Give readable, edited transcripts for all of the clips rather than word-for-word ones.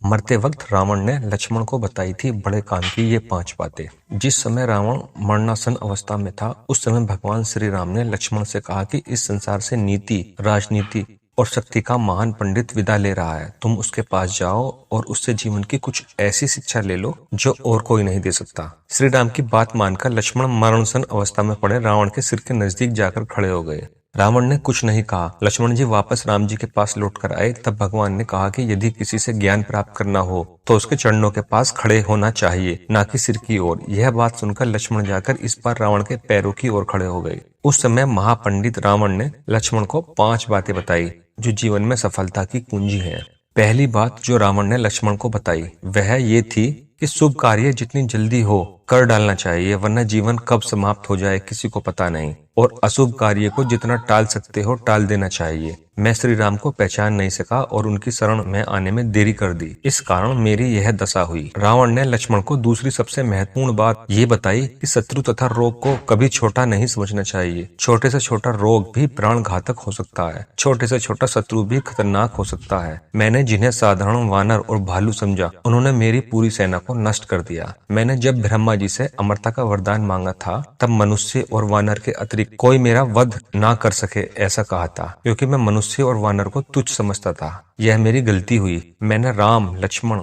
मरते वक्त रावण ने लक्ष्मण को बताई थी बड़े काम की ये 5 बातें। जिस समय रावण मरणासन अवस्था में था, उस समय भगवान श्री राम ने लक्ष्मण से कहा कि इस संसार से नीति, राजनीति और शक्ति का महान पंडित विदा ले रहा है। तुम उसके पास जाओ और उससे जीवन की कुछ ऐसी शिक्षा ले लो जो और कोई नहीं दे सकता। श्री राम की बात मानकर लक्ष्मण मरणासन अवस्था में पड़े रावण के सिर के नजदीक जाकर खड़े हो गए। रावण ने कुछ नहीं कहा। लक्ष्मण जी वापस राम जी के पास लौटकर आए। तब भगवान ने कहा कि यदि किसी से ज्ञान प्राप्त करना हो तो उसके चरणों के पास खड़े होना चाहिए, ना कि सिर की ओर। यह बात सुनकर लक्ष्मण जाकर इस बार रावण के पैरों की ओर खड़े हो गए। उस समय महापंडित रावण ने लक्ष्मण को 5 बातें बताई जो जीवन में सफलता की कुंजी है। पहली बात जो रावण ने लक्ष्मण को बताई वह ये थी कि शुभ कार्य जितनी जल्दी हो कर डालना चाहिए, वरना जीवन कब समाप्त हो जाए किसी को पता नहीं। और अशुभ कार्य को जितना टाल सकते हो टाल देना चाहिए। मैं श्री राम को पहचान नहीं सका और उनकी शरण में आने में देरी कर दी, इस कारण मेरी यह दशा हुई। रावण ने लक्ष्मण को दूसरी सबसे महत्वपूर्ण बात ये बताई कि शत्रु तथा रोग को कभी छोटा नहीं समझना चाहिए। छोटे से छोटा रोग भी प्राण घातक हो सकता है, छोटे से छोटा शत्रु भी खतरनाक हो सकता है। मैंने जिन्हें साधारण वानर और भालू समझा, उन्होंने मेरी पूरी सेना को नष्ट कर दिया। मैंने जब ब्रह्मा जी से अमरता का वरदान मांगा था, तब मनुष्य और वानर के अतिरिक्त कोई मेरा वध ना कर सके ऐसा कहा था, क्योंकि मैं मनुष्य और वानर को तुच्छ समझता था। यह मेरी गलती हुई। मैंने राम, लक्ष्मण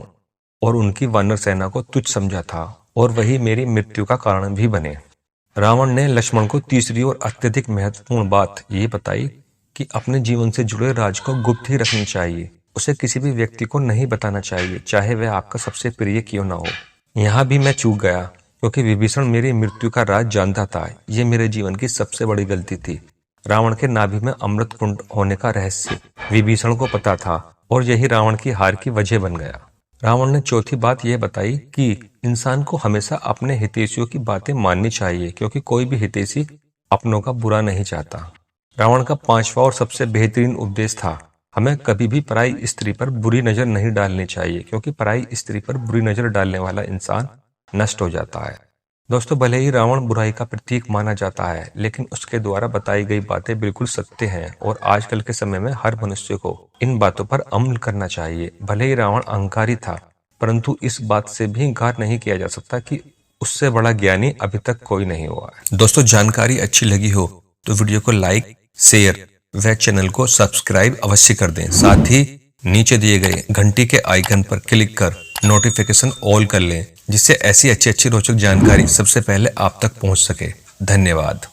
और उनकी वानर सेना को तुच्छ समझा था और वही मेरी मृत्यु का कारण भी बने। रावण ने लक्ष्मण को तीसरी और अत्यधिक महत्वपूर्ण बात ये बताई कि अपने जीवन से जुड़े राज को गुप्त ही रखनी चाहिए। उसे किसी भी व्यक्ति को नहीं बताना चाहिए, चाहे वह आपका सबसे प्रिय क्यों ना हो। यहाँ भी मैं चूक गया, क्योंकि विभीषण मेरी मृत्यु का राज जानता था। ये मेरे जीवन की सबसे बड़ी गलती थी। रावण के नाभि में अमृत कुंड होने का रहस्य विभीषण को पता था और यही रावण की हार की वजह बन गया। रावण ने चौथी बात यह बताई कि इंसान को हमेशा अपने हितैषियों की बातें माननी चाहिए, क्योंकि कोई भी हितैषी अपनों का बुरा नहीं चाहता। रावण का 5वां और सबसे बेहतरीन उपदेश था, हमें कभी भी पराई स्त्री पर बुरी नजर नहीं डालनी चाहिए, क्योंकि पराई स्त्री पर बुरी नजर डालने वाला इंसान नष्ट हो जाता है। दोस्तों, भले ही रावण बुराई का प्रतीक माना जाता है, लेकिन उसके द्वारा बताई गई बातें बिल्कुल सत्य हैं और आजकल के समय में हर मनुष्य को इन बातों पर अमल करना चाहिए। भले ही रावण अहंकारी था, परंतु इस बात से भी इनकार नहीं किया जा सकता कि उससे बड़ा ज्ञानी अभी तक कोई नहीं हुआ है। दोस्तों, जानकारी अच्छी लगी हो तो वीडियो को लाइक, शेयर व चैनल को सब्सक्राइब अवश्य कर दें। साथ ही नीचे दिए गए घंटी के आइकन पर क्लिक कर नोटिफिकेशन ऑल कर लें, जिससे ऐसी अच्छी रोचक जानकारी सबसे पहले आप तक पहुंच सके। धन्यवाद।